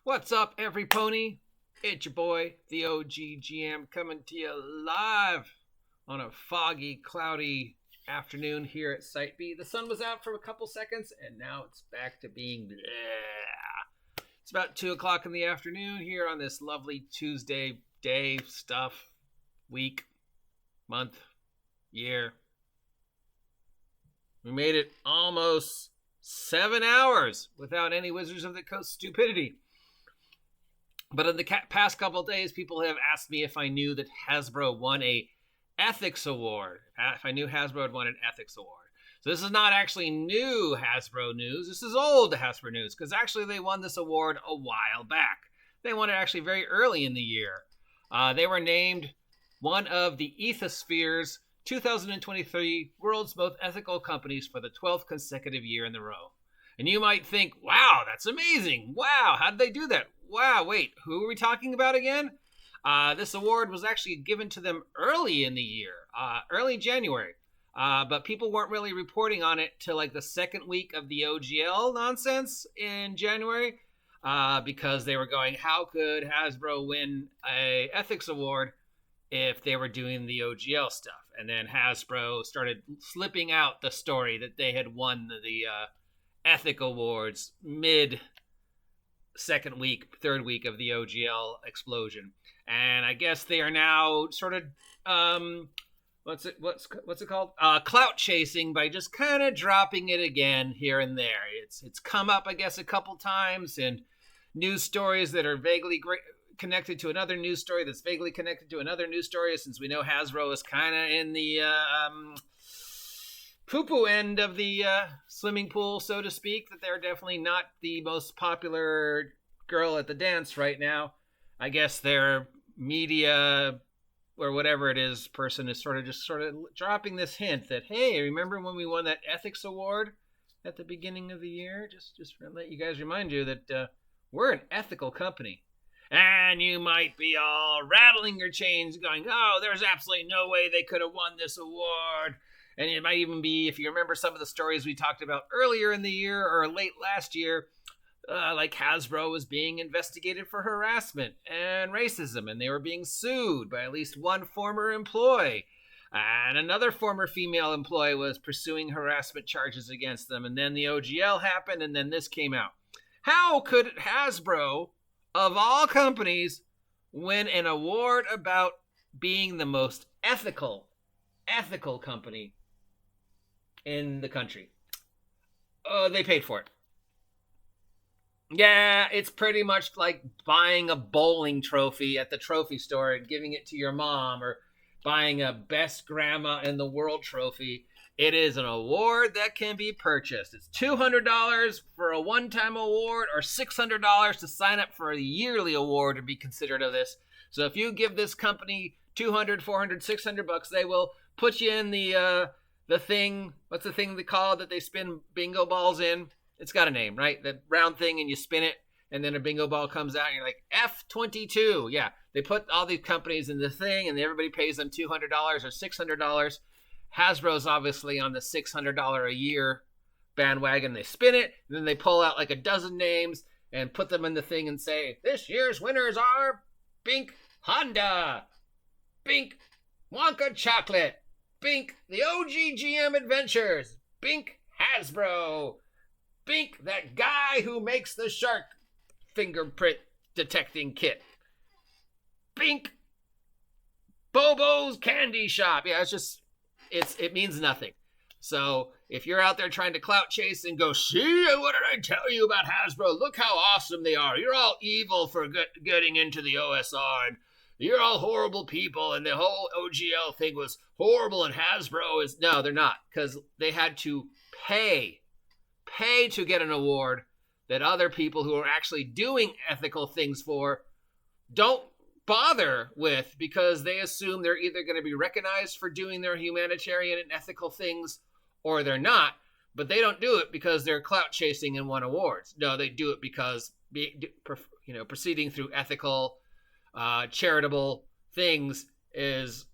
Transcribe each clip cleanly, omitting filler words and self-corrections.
What's up, every pony? It's your boy, the OG GM, coming to you live on a foggy, cloudy afternoon here at Site B. The sun was out for a couple seconds, and now it's back to being bleh. It's about 2 o'clock in the afternoon here on this lovely Tuesday day stuff, week, month, year. We made it almost 7 hours without any Wizards of the Coast stupidity. But in the past couple of days, people have asked me if I knew that Hasbro won a ethics award. If I knew Hasbro had won an ethics award. So this is not actually new Hasbro news. This is old Hasbro news, because actually they won this award a while back. They won it actually very early in the year. They were named one of the Ethisphere's 2023 World's Most Ethical Companies for the 12th consecutive year in a row. And you might think, wow, that's amazing. Wow, how did they do that? Wow, wait, who are we talking about again? This award was actually given to them early in the year, early January. But people weren't really reporting on it till like the second week of the OGL nonsense in January, because they were going, how could Hasbro win a ethics award if they were doing the OGL stuff? And then Hasbro started slipping out the story that they had won the ethic awards mid second week, third week of the OGL explosion. And I guess they are now sort of what's it called? Clout chasing by just kind of dropping it again here and there. It's come up, I guess, a couple times in news stories that are vaguely connected to another news story that's vaguely connected to another news story, since we know Hasbro is kind of in the poo-poo end of the swimming pool, so to speak, that they're definitely not the most popular girl at the dance right now. I guess their media or whatever it is person is sort of dropping this hint that, hey, remember when we won that ethics award at the beginning of the year? Just to let you guys remind you that we're an ethical company. And you might be all rattling your chains going, oh, there's absolutely no way they could have won this award. And it might even be, if you remember some of the stories we talked about earlier in the year or late last year, like Hasbro was being investigated for harassment and racism, and they were being sued by at least one former employee. And another former female employee was pursuing harassment charges against them. And then the OGL happened, and then this came out. How could Hasbro, of all companies, win an award about being the most ethical company in the country? They paid for it. Yeah, it's pretty much like buying a bowling trophy at the trophy store and giving it to your mom, or buying a best grandma in the world trophy. It is an award that can be purchased. It's $200 for a one-time award, or $600 to sign up for a yearly award to be considered of this. So if you give this company $200, $400, $600, they will put you in the thing. What's the thing they call it that they spin bingo balls in? It's got a name, right? The round thing, and you spin it, and then a bingo ball comes out, and you're like, F22. Yeah, they put all these companies in the thing, and everybody pays them $200 or $600. Hasbro's obviously on the $600 a year bandwagon. They spin it, and then they pull out like a dozen names and put them in the thing and say, this year's winners are Bink Honda, Bink Wonka Chocolate, Bink the OG GM Adventures, Bink Hasbro, Bink that guy who makes the shark fingerprint detecting kit, Bink Bobo's Candy Shop. Yeah, it means nothing. So if you're out there trying to clout chase and go, see, what did I tell you about Hasbro? Look how awesome they are. You're all evil for getting into the OSR, and you're all horrible people, and the whole OGL thing was horrible, and Hasbro is... No, they're not, because they had to pay to get an award that other people who are actually doing ethical things for don't bother with, because they assume they're either going to be recognized for doing their humanitarian and ethical things, or they're not. But they don't do it because they're clout chasing and won awards. No, they do it because proceeding through ethical, charitable things is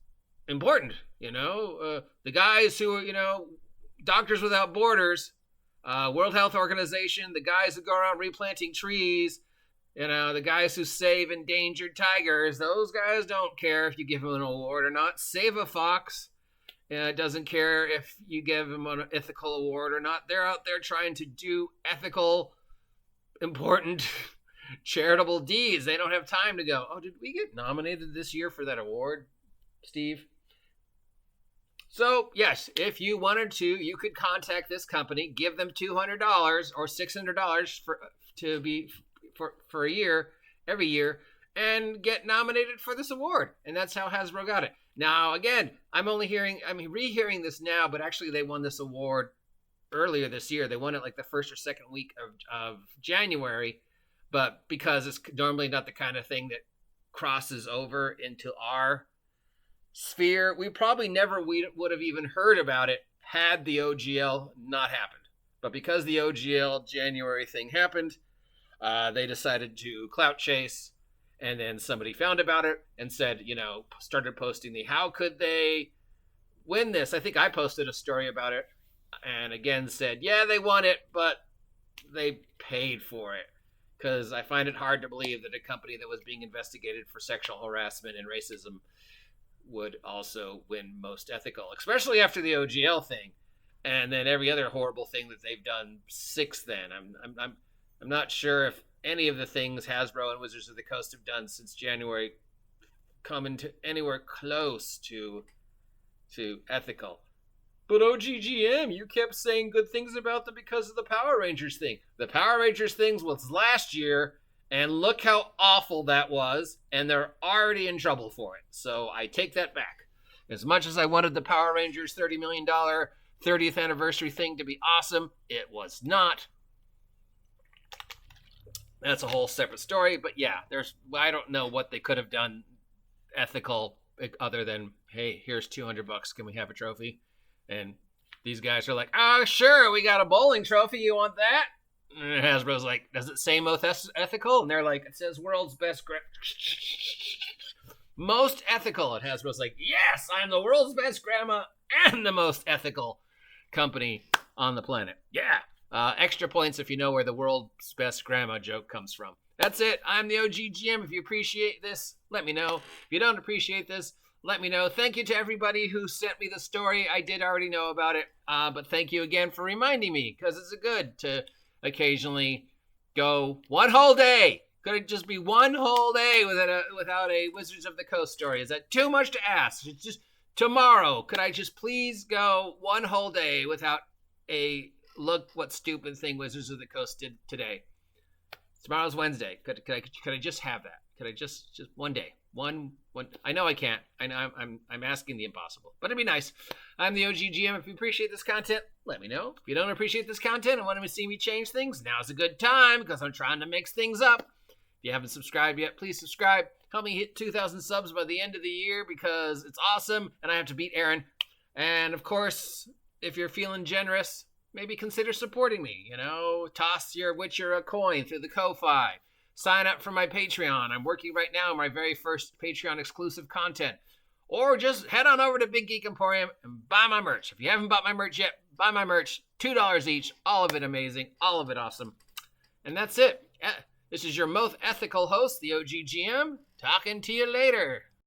important. The guys who are, Doctors Without Borders, World Health Organization, the guys who go around replanting trees, The guys who save endangered tigers, those guys don't care if you give them an award or not. Save a Fox doesn't care if you give them an ethical award or not. They're out there trying to do ethical, important, charitable deeds. They don't have time to go, oh, did we get nominated this year for that award, Steve? So, yes, if you wanted to, you could contact this company, give them $200 or $600 for a year, every year, and get nominated for this award. And that's how Hasbro got it. Now, again, I'm rehearing this now, but actually they won this award earlier this year. They won it like the first or second week of January, but because it's normally not the kind of thing that crosses over into our sphere, we probably never would have even heard about it had the OGL not happened. But because the OGL January thing happened, they decided to clout chase, and then somebody found about it and said, started posting how could they win this? I think I posted a story about it and again said, yeah, they won it, but they paid for it. Because I find it hard to believe that a company that was being investigated for sexual harassment and racism would also win most ethical, especially after the OGL thing, and then every other horrible thing that they've done since then. I'm not sure if any of the things Hasbro and Wizards of the Coast have done since January come into anywhere close to ethical. But OGGM, you kept saying good things about them because of the Power Rangers thing. The Power Rangers thing was last year, and look how awful that was, and they're already in trouble for it. So I take that back. As much as I wanted the Power Rangers $30 million 30th anniversary thing to be awesome, it was not. That's a whole separate story, but yeah, I don't know what they could have done ethical other than, hey, here's $200, can we have a trophy? And these guys are like, oh, sure, we got a bowling trophy, you want that? And Hasbro's like, does it say most ethical? And they're like, it says world's best most ethical. And Hasbro's like, yes, I'm the world's best grandma and the most ethical company on the planet. Yeah. Extra points if you know where the world's best grandma joke comes from. That's it. I'm the OGGM. If you appreciate this, let me know. If you don't appreciate this, let me know. Thank you to everybody who sent me the story. I did already know about it, but thank you again for reminding me, because it's good to occasionally go one whole day. Could it just be one whole day without a Wizards of the Coast story? Is that too much to ask? It's just tomorrow. Could I just please go one whole day without a look what stupid thing Wizards of the Coast did today? Tomorrow's Wednesday. Could I just have that? Could I just one day? One. I know I can't. I know I'm asking the impossible, but it'd be nice. I'm the OGGM. If you appreciate this content, let me know. If you don't appreciate this content and want to see me change things, now's a good time, because I'm trying to mix things up. If you haven't subscribed yet, please subscribe. Help me hit 2,000 subs by the end of the year, because it's awesome, and I have to beat Aaron. And of course, if you're feeling generous, maybe consider supporting me. Toss your Witcher a coin through the Ko-Fi. Sign up for my Patreon. I'm working right now on my very first Patreon exclusive content. Or just head on over to Big Geek Emporium and buy my merch. If you haven't bought my merch yet, buy my merch. $2 each. All of it amazing. All of it awesome. And that's it. This is your most ethical host, the OGGM. Talking to you later.